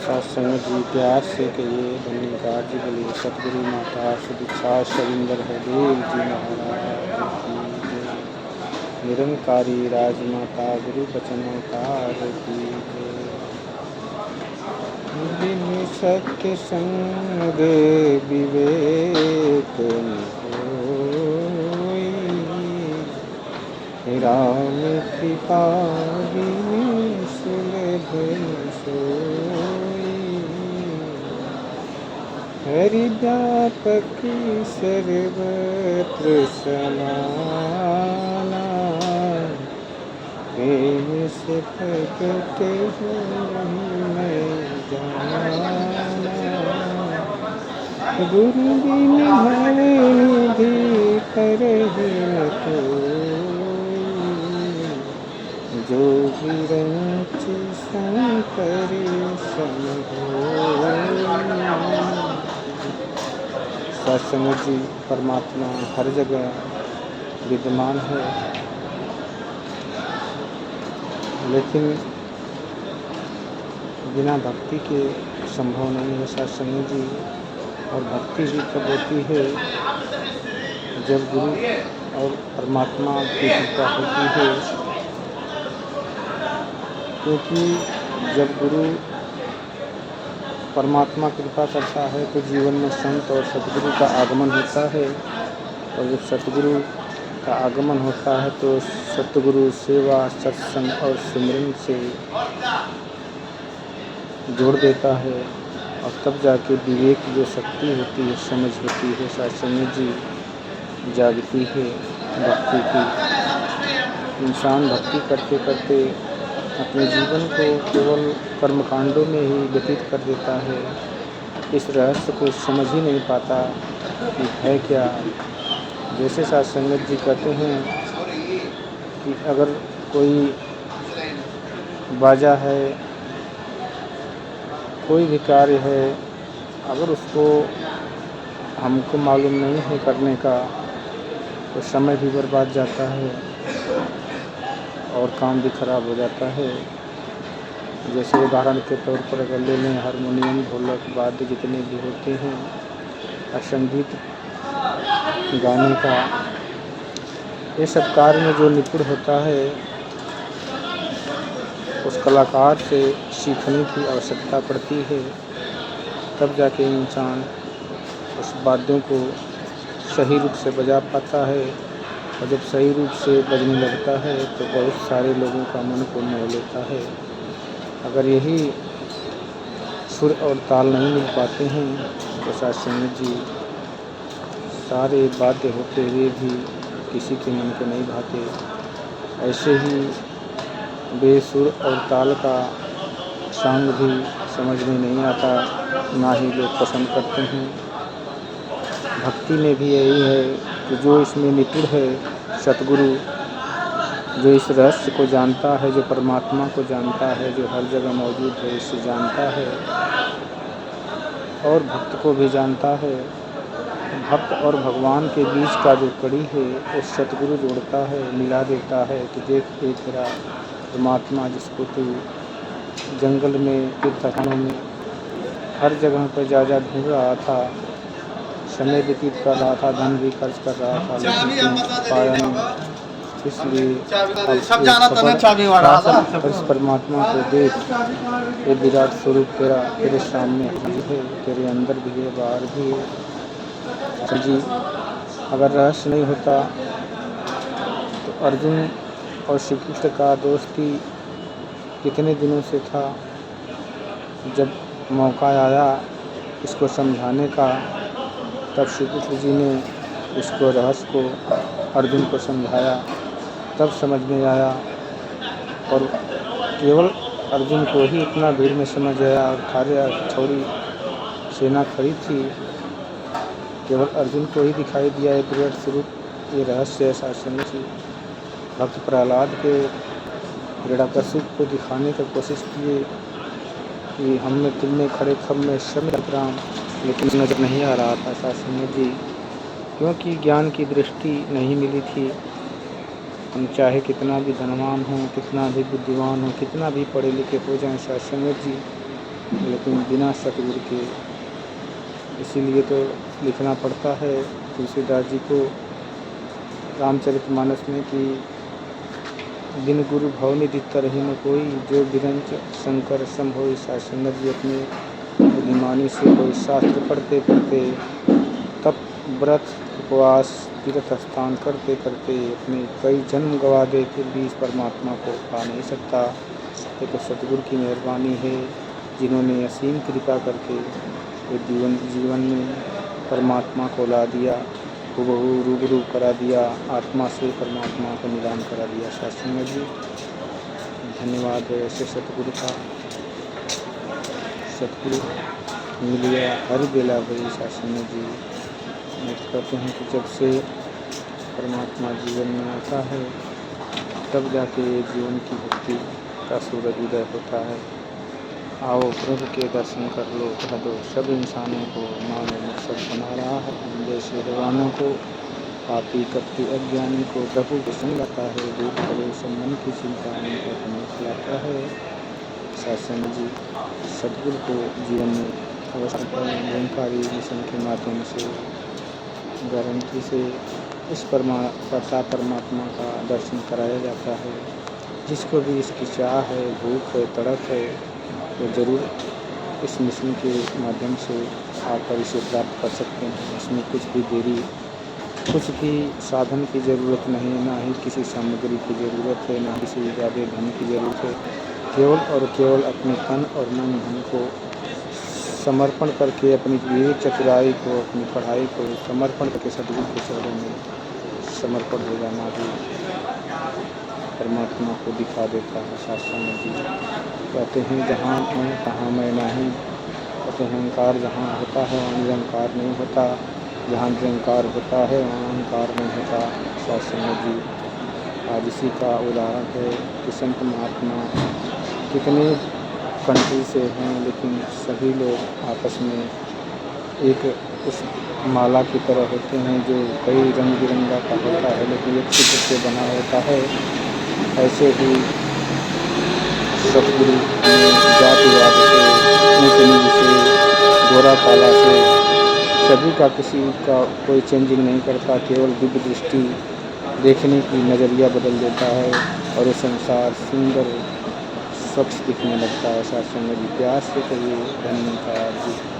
सत्संग जी प्यार से कहिए धन्यकार जी बोलिए सतगुरु माता सुदीक्षा शविंदर हरदेव जी महाराज की जय। निरंकारी राजमाता गुरु बचन अवतार की जय। बिन सत्य संग विवेक न होई, राम कृपा बिनु सुलभ न सोई। हरि व्यापक सर्वत्र समाना, प्रेम से प्रकट मैं जाना। गुरु बिन भवनिधि करहि न कोई, जो विरंच शंकर सम होई। सत्संग जी परमात्मा हर जगह विद्यमान है, लेकिन बिना भक्ति के संभव नहीं है सत्संग जी। और भक्ति भी तब होती है जब गुरु और परमात्मा की कृपा होती है, क्योंकि जब गुरु परमात्मा कृपा करता है तो जीवन में संत और सतगुरु का आगमन होता है। और जब सतगुरु का आगमन होता है तो सतगुरु सेवा सत्संग और सिमरन से जोड़ देता है, और तब जाके विवेक जो शक्ति होती है, समझ होती है, सत्संग जी जागती है भक्ति की। इंसान भक्ति करते करते अपने जीवन को केवल कर्मकांडों में ही व्यतीत कर देता है, इस रहस्य को समझ ही नहीं पाता कि है क्या। जैसे सत्संग जी कहते हैं कि अगर कोई बाजा है, कोई भी कार्य है, अगर उसको हमको मालूम नहीं है करने का तो समय भी बर्बाद जाता है और काम भी खराब हो जाता है। जैसे उदाहरण के तौर पर अगर ले लें हारमोनियम ढोलक वाद्य जितने भी होते हैं और संगीत गाने का, ये सब कार्य में जो निपुण होता है उस कलाकार से सीखने की आवश्यकता पड़ती है, तब जाके इंसान उस वाद्यों को सही रूप से बजा पाता है। और जब सही रूप से बजने लगता है तो बहुत सारे लोगों का मन को मोह लेता है। अगर यही सुर और ताल नहीं मिल पाते हैं तो सत्संग जी सारे वाद्य होते हुए भी किसी के मन को नहीं भाते। ऐसे ही बेसुर और ताल का संग भी समझ में नहीं आता, ना ही लोग पसंद करते हैं। भक्ति में भी यही है कि जो इसमें निपुण है, सतगुरु जो इस रहस्य को जानता है, जो परमात्मा को जानता है, जो हर जगह मौजूद है, इसे जानता है और भक्त को भी जानता है। भक्त और भगवान के बीच का जो कड़ी है उस सतगुरु जोड़ता है, मिला देता है कि देख एक तेरा परमात्मा जिसको तू जंगल में तीर्थस्थानों में हर जगह पर जा ढूंढ रहा था, समय व्यतीत कर रहा था, धन भी खर्च कर रहा था, लेकिन पाया नहीं। इसलिए इस परमात्मा को देख, ये विराट स्वरूप तेरे सामने है, तेरे अंदर भी है, बाहर भी है। जी अगर रहस्य नहीं होता तो अर्जुन और श्री कृष्ण का दोस्ती कितने दिनों से था। जब मौका आया इसको समझाने का, तब श्री कृष्ण जी ने इसको रहस्य को अर्जुन को समझाया, तब समझ में आया। और केवल अर्जुन को ही इतना भीड़ में समझ आया और सारे थोड़ी सेना खड़ी थी, केवल अर्जुन को ही दिखाई दिया एक विराट स्वरूप, ये रहस्य ऐसा समझी। भक्त प्रहलाद के हिरण्यकश्यप को दिखाने की कोशिश किए कि हमने तुमने खड़े खम में सब राम, लेकिन नजर नहीं आ रहा था सत्संग जी, क्योंकि ज्ञान की दृष्टि नहीं मिली थी। हम चाहे कितना भी धनवान हो, कितना भी बुद्धिमान हो, कितना भी पढ़े लिखे हो जाएं, सत्संग जी लेकिन बिना सतगुरु के, इसीलिए तो लिखना पड़ता है तुलसीदास जी को रामचरितमानस में कि बिन गुरु भव निधि तरहि न कोई, जो बिरंच शंकर सम होई साई संगत जी। अपने बुद्धिमानी से कोई शास्त्र पढ़ते पढ़ते, तप व्रत उपवास तीर्थ स्थान करते करते अपने कई जन्म गवा दे, फिर भी इस परमात्मा को पा नहीं सकता। ये तो सतगुरु की मेहरबानी है, जिन्होंने असीम कृपा करके ये जीवन में परमात्मा को ला दिया, हूबहू रूबरू करा दिया, आत्मा से परमात्मा को मिलान करा दिया। शास्त्री जी धन्यवाद है ऐसे सतगुरु का। सतगुरु मिल गया हर बेला भई शास्त्री जी। कहते हैं कि जब से परमात्मा जीवन में आता है, तब जाके जीवन की भक्ति का सूरज उदय होता है। आओ प्रभु के दर्शन कर लो, कह दो सब इंसानों को, मानो मकसद बना रहा है जैसे हैवानों को, पापी कपटी अज्ञानी को प्रभु के संग लाता है, दूर करे सब मन की चिंता उनको अपने खिलाता है। शासन जी सतगुरु को जीवन में अवश्य निरंकारी मिशन के माध्यम से गारंटी से इस परमात्मा का दर्शन कराया जाता है। जिसको भी इसकी चाह है, भूख है, तड़प है, वो ज़रूर इस मिशन के माध्यम से आकर इसे प्राप्त कर सकते हैं। इसमें कुछ भी देरी, कुछ भी साधन की ज़रूरत नहीं, ना ही किसी सामग्री की ज़रूरत है, ना किसी ज़्यादा धन की ज़रूरत है। केवल और केवल अपने तन और मन धन को समर्पण करके, अपनी विवेक चतुराई को, अपनी पढ़ाई को समर्पण करके सतगुरु के चरणों में समर्पण हो जाना भी परमात्मा को दिखा देता है। शास्त्र में जी कहते हैं जहाँ मैं तहाँ मैं नहीं, कहते हैं अहंकार जहाँ होता है वहाँ निरंकार नहीं होता, जहाँ निरंकार होता है वहाँ अहंकार नहीं होता। शास्त्र में जी आज इसी का उदाहरण है कि संत महात्मा कितने कंट्री से हैं, लेकिन सभी लोग आपस में एक उस माला की तरह होते हैं जो कई रंग बिरंगा का होता है, लेकिन एक चित्र से बना होता है। ऐसे ही सतगुरु जातिवाद से, ऊंच नीच से, गोरा काला से, सभी का किसी का कोई चेंजिंग नहीं करता। केवल दिव्य दृष्टि देखने की नज़रिया बदल देता है और ये संसार सुंदर स्वच्छ दिखने लगता है। शास्त्रों में भी प्यास से कहिए धन्यवाद जी।